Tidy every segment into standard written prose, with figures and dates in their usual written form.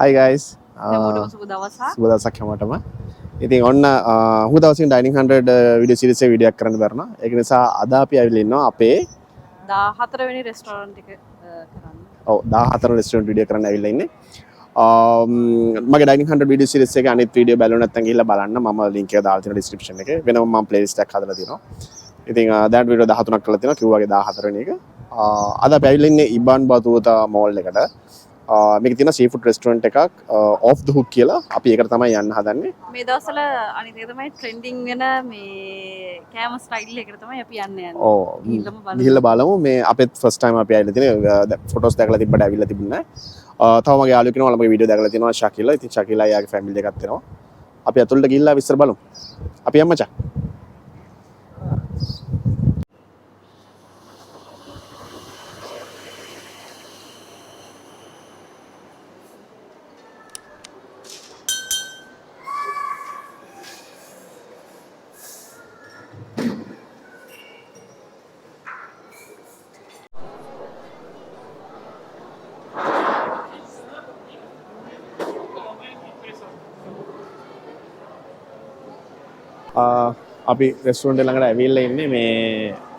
Hi guys. හැමෝටම සුබ දවසක්. සුබ දවසක් හැමෝටම. ඉතින් ඔන්න හුඟ දවසින් Dining 100 වීඩියෝ සීරීස් එක වීඩියෝ එකක් කරන්න බැරුණා. ඒක නිසා අද අපි ආවිල්ලා ඉන්නවා අපේ 14 වෙනි රෙස්ටෝරන්ට් එක කරන්න. ඔව් 14 රෙස්ටෝරන්ට් වීඩියෝ කරන්න ආවිල්ලා ඉන්නේ. මගේ Dining 100 වීඩියෝ සීරීස් එකේ අනිත් වීඩියෝ බලන්න නැත්නම් ගිහලා බලන්න. මම link එක දාලා තියෙනවා description එකේ. වෙනම මම playlist එකක් හදලා තියෙනවා. ඉතින් දැන් වීඩියෝ 13ක් කරලා තියෙනවා. කිව්වාගේ 14 වෙනි එක. අද අපි ආවිල්ලා ඉන්නේ ඉබාන් බතුතා මෝල් එකට. මේක තියෙන සීෆුඩ් රෙස්ටෝරන්ට් එකක් ඔෆ් ද හුක් කියලා. අපි ඒකට තමයි යන්න හදන්නේ. මේ දවස්වල අනිත් එක තමයි ට්‍රෙන්ඩින් වෙන මේ කෑම ස්ටයිල් එකට තමයි අපි යන්නේ. ඔව්. ගිහිල්ලා බලමු. මේ අපෙත් ෆස්ට් ටයිම් අපි ආවිල්ලා තියෙන්නේ. ෆොටෝස් දැකලා තිබ්බට ආවිල්ලා තිබුණේ නැහැ. තව මගේ යාළුවෙක් කෙනෙක් මගේ වීඩියෝ දැකලා තියෙනවා ශකිලා. ඉතින් ශකිලා යාගේ ෆැමිලි එකක් තියෙනවා. අපි අතුල්ට ගිහිල්ලා විස්තර බලමු. අපි යමු මචං. අපි රෙස්ටෝරන්ට් ළඟට ඇවිල්ලා ඉන්නේ මේ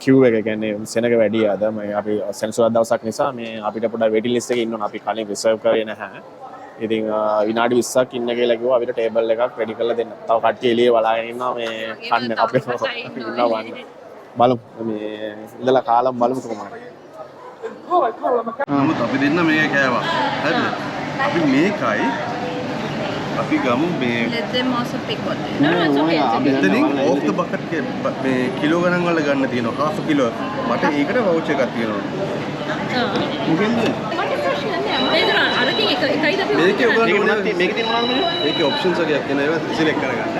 queue එක කියන්නේ සෙනග වැඩි අද මේ අපි සෙනසුරාදා දවසක් නිසා මේ අපිට පොඩ්ඩක් waiting list එකේ ඉන්න ඕන අපි කලින් reserve කරේ නැහැ. ඉතින් විනාඩි 20ක් ඉන්න කියලා කිව්වා අපිට ටේබල් එකක් ready කරලා දෙන්න. තව කට්ටිය එළියේ බලාගෙන ඉන්නවා මේ කන්න අපේ ඉන්නවා වන්න. බලමු මේ ඉඳලා කාලම් බලමු කොහොමද. නමුත් අපි දෙන්න මේක කෑවා. හරිද? අපි මේකයි අපි ගමු මේ let them also pick what they එතනින් off the bucket මේ කිලෝ ගණන් වල ගන්න තියෙනවා half a kilo මට ඒකට වවුචර් එකක් තියෙනවා මොකෙන්ද අරකින් එකයිද අපි මේකේ ඔයගොල්ලෝ මේකේ තියෙන මොනවද මේකේ ඔප්ෂන්ස් වගේක් එනවා ඒවා සිලෙක්ට් කරගන්න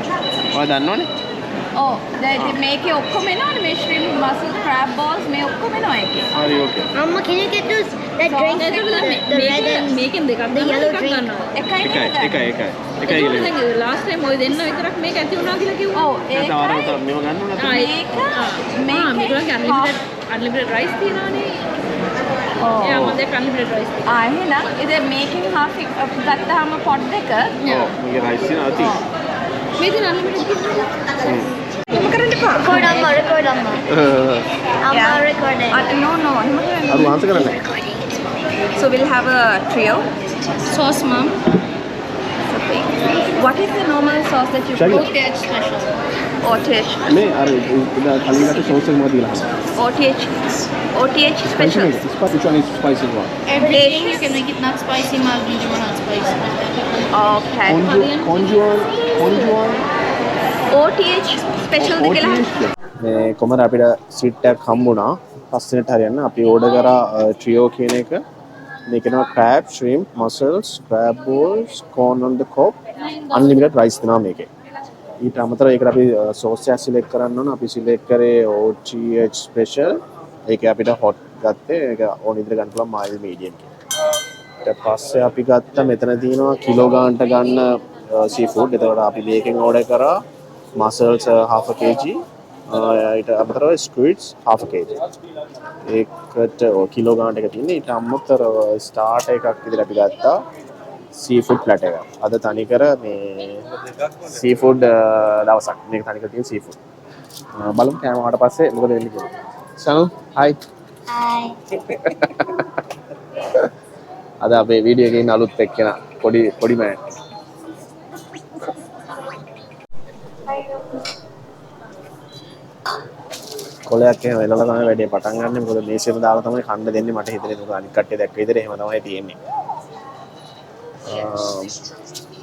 ඔයා දන්නවනේ ඔව් දැන් මේකේ ඔක්කොම එනවනේ මේ shrimp mussel crab balls මේ ඔක්කොම එනවා එකේ හරි ඕකේ Amma, can you get those that drink? The red and මේකෙන් දෙකක් the yellow drink. එකයි එකයි ලාස්ට් ටයිම් ඔය දෙන්න විතරක් මේක ඇති වුණා කියලා කිව්වා. ඔව් ඒක මේව ගන්න ඕන මේක අන්ලිමිටඩ් රයිස් තියනවානේ. ඔව්. යා මම දෙක අන්ලිමිටඩ් රයිස් තියෙනවා. එහෙනම් ඉතින් මේකෙන් half එක ගත්තාම පොට් දෙක. ඔව් මේකේ රයිස් තියෙනවා අති. මේ දින අන්ලිමිටඩ් කිව්වා. එහෙම කරන්න එපා. Record, Amma. Amma, recording. No. අරු ආන්සර් කරන්නේ. So we'll have a trio. Sauce, ma'am. Okay. What is the normal sauce that you Shagila. put? OTH special. OTH. මේ අර කලින් ගත්ත සෝස් එක මොකද කියලා අහන්න. OTH special. Which one is spicy one? Everything you can make it not spicy, ma'am. Medium or not spicy. Okay. Conjuan. OTH special ද කියලා. මේ කොමර අපිට සීට් එකක් හම්බුණා. පස්සෙට හරියන්න අපි ඕඩර් කරා ට්‍රියෝ කියන එක. මේක නෝ crab, shrimp, mussels, crab balls, corn on the cob, unlimited rice දෙනවා මේකේ. ඊට අමතරව ඒකට අපි සෝස් එක සිලෙක්ට් කරන්න ඕන. අපි සිලෙක්ට් කරේ OTH special. ඒක අපිට hot ගත්තේ. ඒක ඕන විදිහට ගන්න පුළුවන් mild medium කියලා. ඊට පස්සේ අපි ගත්ත මෙතන තියෙනවා කිලෝ ගානට ගන්න seafood. එතකොට අපි මේකෙන් ඕඩර් කරා mussels half a kg. ඊට අමතරව squids half a kg. ඒකට කිලෝ ගානට එක තියෙන්නේ. ඊට අමතරව ස්ටාර්ටර් එකක් විදිහට අපි ගත්තා seafood platter එකක්. අද තනිකර මේ seafood දවසක්. මේක තනිකර තියෙන seafood. බලමු කෑම වුණාට පස්සේ මොකද වෙන්නේ කියලා. සනු hi. Hi. අද අපේ වීඩියෝ එකේ ඉන්න අලුත් එක්කෙනා පොඩි මෑන්. කොලයක් එහෙම වෙලලා තමයි වැඩේ පටන් ගන්න. මොකද මේසෙම දාලා තමයි කන්න දෙන්නේ මට හිතෙන්නේ. මොකද අනිත් කට්ටිය දැක්ක විදිහට එහෙම තමයි තියෙන්නේ.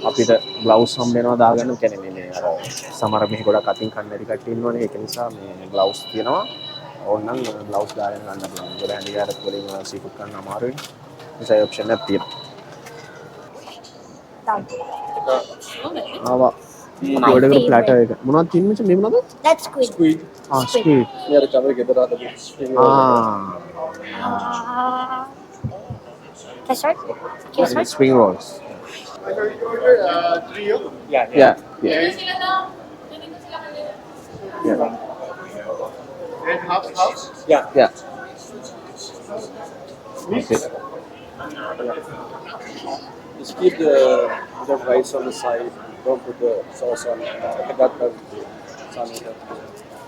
අපිට ග්ලව්ස් හම්බ වෙනවා දාගන්න. කියන්නේ මේ අර සමහර මෙහි ගොඩක් අතින් කන්න ඇති කට්ටිය ඉන්නවනේ. ඒක නිසා මේ ග්ලව්ස් තියෙනවා. ඕනනම් ග්ලව්ස් දාගෙන ගන්න පුළුවන්. මොකද හැන්ඩිකාරත් වලින් සීෆුඩ් කන්න අමාරුයි. නිසා ඔප්ෂන් එකක් තියෙනවා. ආවා. ඔඩර් කරපු ප්ලැටර් එක. මොනවද තින්නේ මේ මොනවද? That's squid. squid squid. මෙයාර කවර ගෙදර ආද Can I start? Can I start? Spring rolls. trio Yeah. and half Yeah. Okay. Just keep the rice on the side. Don't put the sauce on it. I got the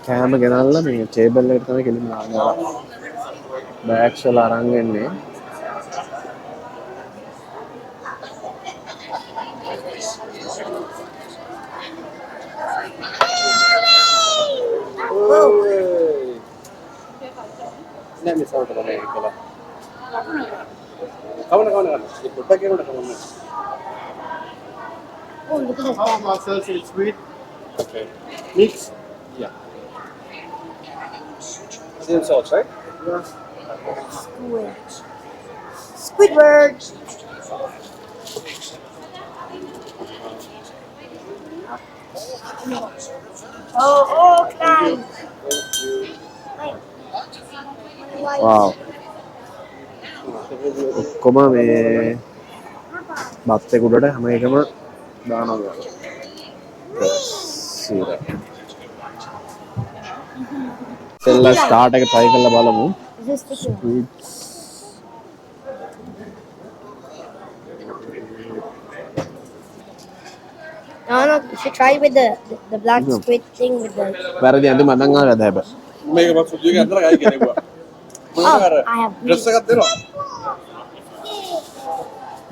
කෑම ගෙනල්ලා මේ table එකට තමයි කෙලින්ම දානවා. Bags වල අරන් එන්නේ. නෑ මේ සවුට තමයි කියලා. කවුන ඒ පොට්ටක් කියනකොට කවුන. Oh, look at that. Mussels is sweet. Okay. Mix. Yeah. Same sauce, right? Yeah. Squidward. Oh, can. Wow. ඔක්කොම මේ බත් එක උඩට හැම එකම දානවා. සීරා. සෙල්ලා ස්ටාර්ට් එක try කරලා බලමු. Is this sticky? No, you should try with the black squid thing with the. වැරදි අඳ මම නම් ආවද හැබැයි. මේක මම සුජිගේ අතර ගයි කෙනෙක්වා. Oh, I have. ඩ්‍රෙස් එකක් දෙනවා.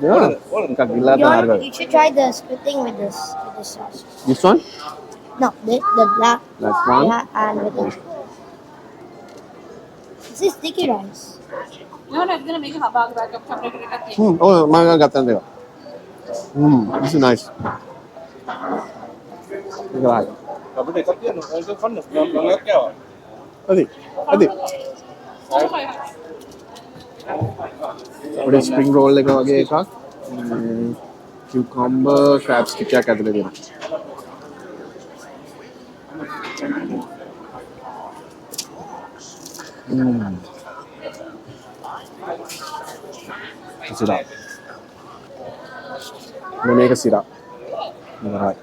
Yeah. එකක් ගිල්ලා දාන්න. You should try the squid thing with this sauce. This one? No, the black. That one? Yeah, and with the. This is sticky rice. No, I'm gonna make a habag bag of chocolate. Oh, මම ගත්තා නේද? This is nice. Right. අපිට එකක් තියෙනවා. ඒක කන්න. මම එකක් කෑවා. අද අපිට ස්ප්‍රින්ග් රෝල් එක වගේ එකක් cucumber crab stick එකක් ඇතුලේ දෙනවා. සිරා. මේක සිරා. ඉවරයි.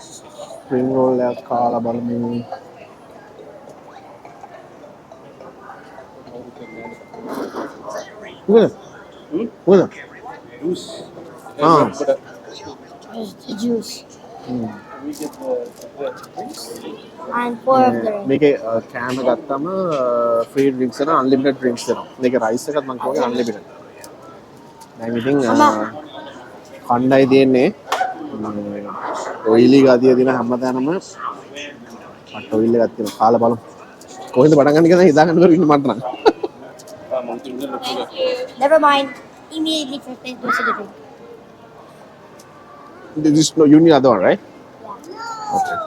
ස්ප්‍රින්ග් රෝල් එකක් කාලා බලමු. What? What? Juice. Ah. The juice. And 4 of the. මේකේ කෑම ගත්තම ෆ්‍රී ඩ්‍රින්ක්ස් එක අන්ලිමිටඩ් ඩ්‍රින්ක්ස් දෙනවා. මේකේ රයිස් එකත් මම කෝගේ අන්ලිමිටඩ්. දැන් ඉතින් කණ්ඩායි දෙන්නේ ඔයිලි ගතිය දින හැමදානම අට ඔයිල් එකක් තියෙනවා. කාලා බලමු. කොහෙන්ද පටන් ගන්න කියලා හිතාගන්න බැරි ඉන්න මට නම්. Never mind. Immediately first place goes to the drink. This no, you need other one, right? Okay.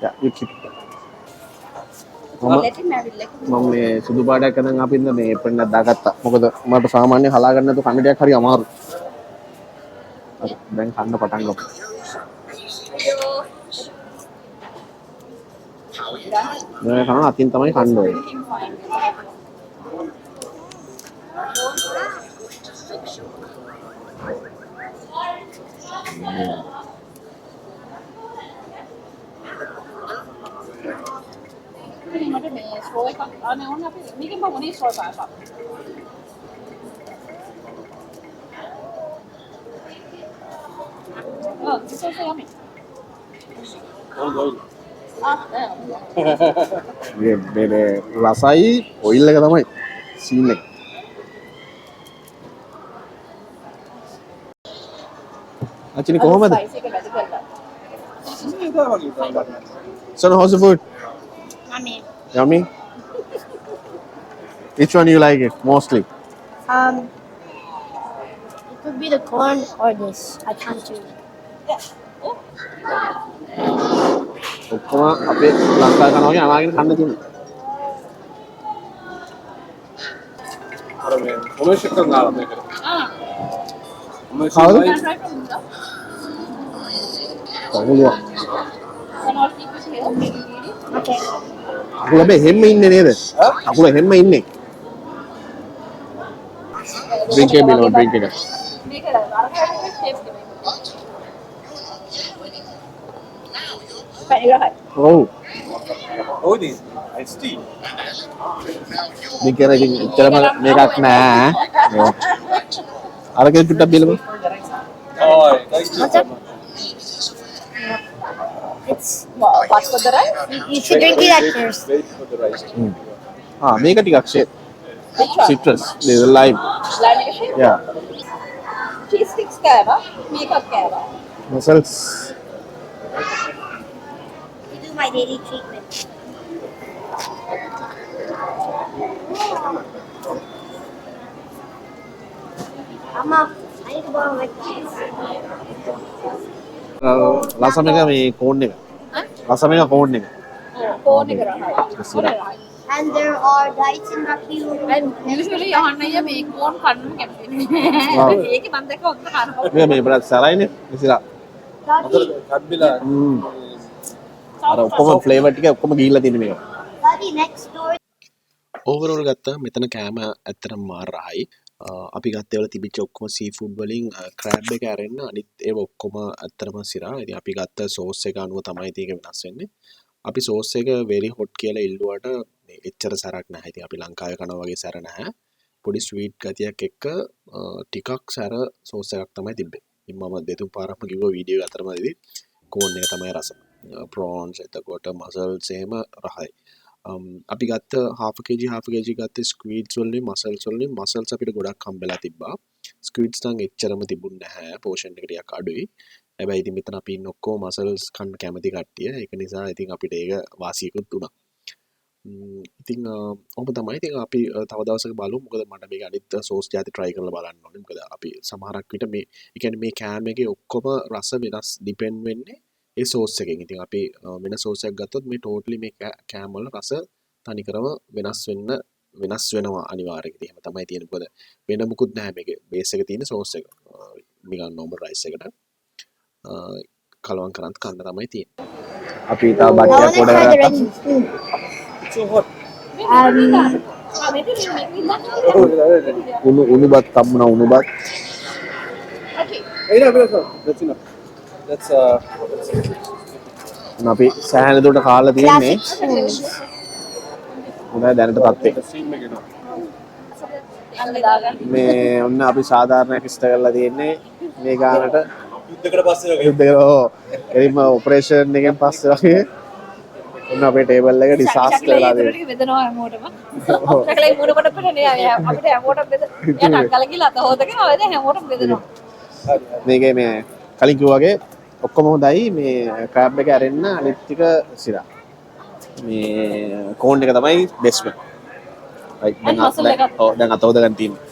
Yeah, you keep. මම මේ සුදු පාටයක් අදන් අපින්ද මේ එපෙන්න දාගත්තා. මොකද මට සාමාන්‍ය හලා ගන්න නැතු කණ්ඩියක් හරි අමාරු. හරි දැන් කන්න පටන් ගමු. දැන් කන අතින් තමයි කන්න ඕනේ. මට මේ ස්ට්‍රෝ එකක් අනේ ඕනේ අපි මේකෙන් බලමු ස්ට්‍රෝ එකක්. Oh, this is so yummy. මේ රසයි ඔයිල් එක තමයි සීන් එක. අචිනි කොහමද? So how's the food? Yummy. Yummy? Which one you like it mostly? It could be the corn or this. I can't choose. ඔක්කොම අපේ ලංකාවේ කනවා වගේ අනාගෙන කන්න තියෙනවා. අර මේ කොමර්ෂල් එකක් දාලා මේකට. How? Can I try from the? කොහොමද? Can I keep it here? Okay. අකුල බේ හැම්ම ඉන්නේ නේද? අකුල හැම්ම ඉන්නේ. Drink එක බිනෝ drink එක. මේක අරකට ෂේප් දෙන්න. පැණි ගහයි. ඔව්. Oh, this iced tea. මේක ඉතින් ඉතරම මේකක් නෑ. අරගෙන පිටක් බිලම. Oh, iced tea. What's up? It's What's for the rice? you should drink it at first. Wait for the rice. මේක ටිකක් shape. citrus. There's a lime. Lime එක shake. Yeah. Cheese sticks කෑවා. මේකත් කෑවා. Mussels. You do my daily treatment. Mama, I need to borrow my keys. රසම එක මේ කෝන් එක. රසම එක කෝන් එක. කෝන් එක රහයි. And there are lights in my queue. And usually යහන්න අයියා මේ කෝන් කන්නම කැමති නෑ. ඒකේ මම දැක්ක ඔන්න කනවා. මේක මේ බලත් සරයිනේ. ඉතිලා. Daddy, Kadbila. අර ඔක්කොම ෆ්ලේවර් ටික ඔක්කොම ගිහිල්ලා තියෙන මේක. Daddy, next door. ඕවරෝල් ගත්තා මෙතන කෑම ඇත්තටම මාර රහයි. අපි ගත්තේ වල තිබිච්ච ඔක්කොම සී ෆුඩ් වලින් ක්‍රෑබ් එක ඇරෙන්න අනිත් ඒවා ඔක්කොම ඇත්තටම සිරා. ඉතින් අපි ගත්ත සෝස් එක අනුව තමයි ඒක වෙනස් වෙන්නේ. අපි සෝස් එක very hot කියලා ඉල්ලුවට එච්චර සැරක් නැහැ. ඉතින් අපි ලංකාවේ කනවා වගේ සැර නැහැ. පොඩි ස්වීට් ගතියක් එක්ක ටිකක් සැර සෝස් එකක් තමයි තිබ්බේ. ඉතින් මම දෙතුන් පාරක්ම කිව්වා වීඩියෝ එක අතරමැදි කෝන් එක තමයි රස. ප්‍රෝන්ස් එතකොට මසල්ස් එහෙම රහයි. අපි ගත්ත half kg ගත්ත ස්ක්වීඩ්ස් වලින් මසල්ස් අපිට ගොඩක් හම්බෙලා තිබ්බා. ස්ක්වීඩ්ස් නම් එච්චරම තිබුණ නැහැ. පෝෂන් එක ටිකක් අඩුයි. හැබැයි ඉතින් මෙතන අපි ඉන්න ඔක්කොම මසල්ස් කන්න කැමති කට්ටිය. ඒක නිසා ඉතින් අපිට ඒක වාසියකුත් වුණා. ඉතින් ඔබ තමයි ඉතින් අපි තව දවසක බලමු. මොකද මට මේක අනිත් සෝස් ಜಾති try කරලා බලන්න ඕනේ. මොකද අපි සමහරක් විට මේ ඒ කියන්නේ මේ කෑම එකේ ඔක්කොම රස වෙනස් depend වෙන්නේ ඒ සෝස් එකෙන්. ඉතින් අපි වෙන සෝස් එකක් ගත්තොත් මේ totally මේ කෑම වල රස තනිකරම වෙනස් වෙනවා අනිවාර්යයෙන්. ඉතින් එහෙම තමයි තියෙන්නේ. මොකද වෙන මුකුත් නැහැ මේකේ. බේස් එක තියෙන සෝස් එක. නිකන් normal rice එකට කලවම් කරන් කන්න තමයි තියෙන්නේ. අපි තා I බට්ටියක් want to order try the කරා. red spoon. So hot. උණු බත් තම්මුණා උණු බත්. That's enough. That's අපි සෑහෙන දුරට කාලා තියෙන්නේ. Classic spoons. හොඳයි දැනට තත්ත්වය. steam එක නවා. අන්න දාගන්න. මේ ඔන්න අපි සාධාරණයක් ඉෂ්ට කරලා තියෙන්නේ මේ ගානට යුද්ධකට පස්සේ වගේ. යුද්ධ එරිම ඔපරේෂන් එකෙන් පස්සේ වගේ ඔන්න අපේ ටේබල් එක ඩිසාස්ටර් වෙලා තියෙනවා. ටික බෙදනවා හැමෝටම. ශකලයි මුණ කොට පිටනේ අපිට හැමෝටම බෙද. එයා ටක්කල ගිහලා අත හොදගෙන ආවද හැමෝටම බෙදනවා. මේකේ මේ කලින් කිව්වා වගේ ඔක්කොම හොඳයි මේ ක්‍රෑබ් එක ඇරෙන්න අනිත් ටික සිරා. මේ කෝන් එක තමයි බෙස්ට් එක. right And muscle එකත්. ඔව් දැන් අත හොදගන්න තියෙන්නේ.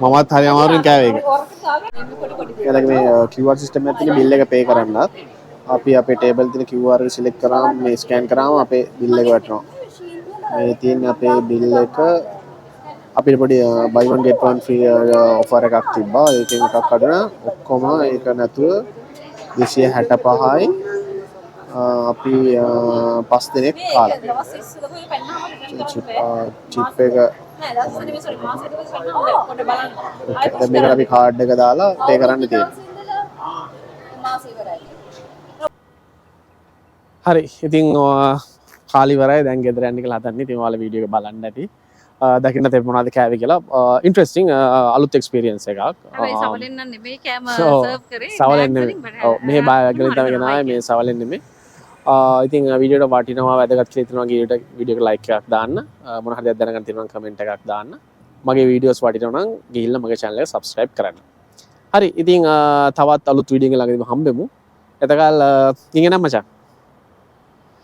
මමත් හරි අමාරුවෙන් කෑවේ ඒක. ඒලගේ මේ QR සිස්ටම් එකක් තියෙන බිල් එක පේ කරන්නත් අපි අපේ ටේබල් තියෙන QR එක සිලෙක්ට් කරාම මේ ස්කෑන් කරාම අපේ බිල් එක වැටෙනවා. මේ තියෙන අපේ බිල් එක අපිට පොඩි buy one get one free offer එකක් තිබ්බා. ඒකෙන් එකක් අඩුනා ඔක්කොම ඒක නැතුව 265යි. අපි 5 දිනක් කාලා. චිප් එක දැන් මේකට අපි කාඩ් එක දාලා පේ කරන්න තියෙනවා. හරි ඉතින් කාලි ඉවරයි දැන් ගෙදර යන්න කියලා හදන්නේ. ඉතින් ඔයාලා වීඩියෝ එක බලන්න ඇති. දකින්න තේ මොනවද කෑවේ කියලා ඉන්ටරෙස්ටිං අලුත් එක්ස්පීරියන්ස් එකක්. හැබැයි සවලෙන් නම් නෙමෙයි කෑම සර්ව් කරේ. සවලෙන් නෙමෙයි. ඔව් මෙහෙ බාගලින් තමයි ගෙනාවේ මේ සවලෙන් නෙමෙයි. ඉතින් වීඩියෝට වටිනවා වැදගත් කියලා හිතනවා වීඩියෝ එක ලයික් එකක් දාන්න. මොන හරි දෙයක් දැනගන්න තියෙනවා නම් කමෙන්ට් එකක් දාන්න. මගේ වීඩියෝස් වටිනවා නම් ගිහිල්ලා මගේ channel එක subscribe කරන්න. හරි ඉතින් තවත් අලුත් වීඩියෝ එකක් ළඟදී හම්බෙමු. එතකල් ඉගෙන මචං